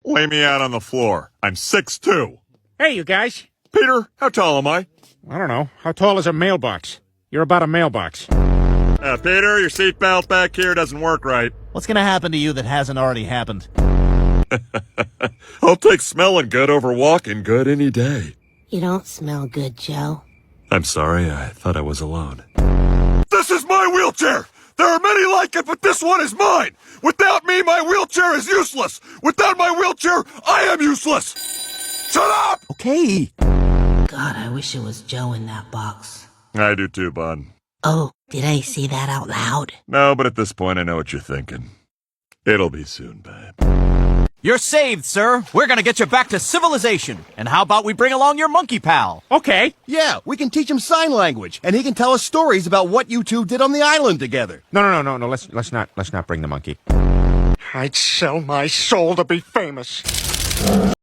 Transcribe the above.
Lay me out on the floor. I'm 6'2". Hey, you guys. Peter, how tall am I? I don't know. How tall is a mailbox? You're about a mailbox. Peter, your seatbelt back here doesn't work right. What's gonna happen to you that hasn't already happened? I'll take smelling good over walking good any day. You don't smell good, Joe. I'm sorry, I thought I was alone. This is my wheelchair! There are many like it, but this one is mine! Without me, my wheelchair is useless! Without my wheelchair, I am useless! Shut up! Okay. God, I wish it was Joe in that box. I do too, bud. Oh, did I say that out loud? No, but at this point I know what you're thinking. It'll be soon, babe. You're saved, sir. We're gonna get you back to civilization. And how about we bring along your monkey pal? Okay. Yeah, we can teach him sign language, and he can tell us stories about what you two did on the island together. No. Let's not bring the monkey. I'd sell my soul to be famous.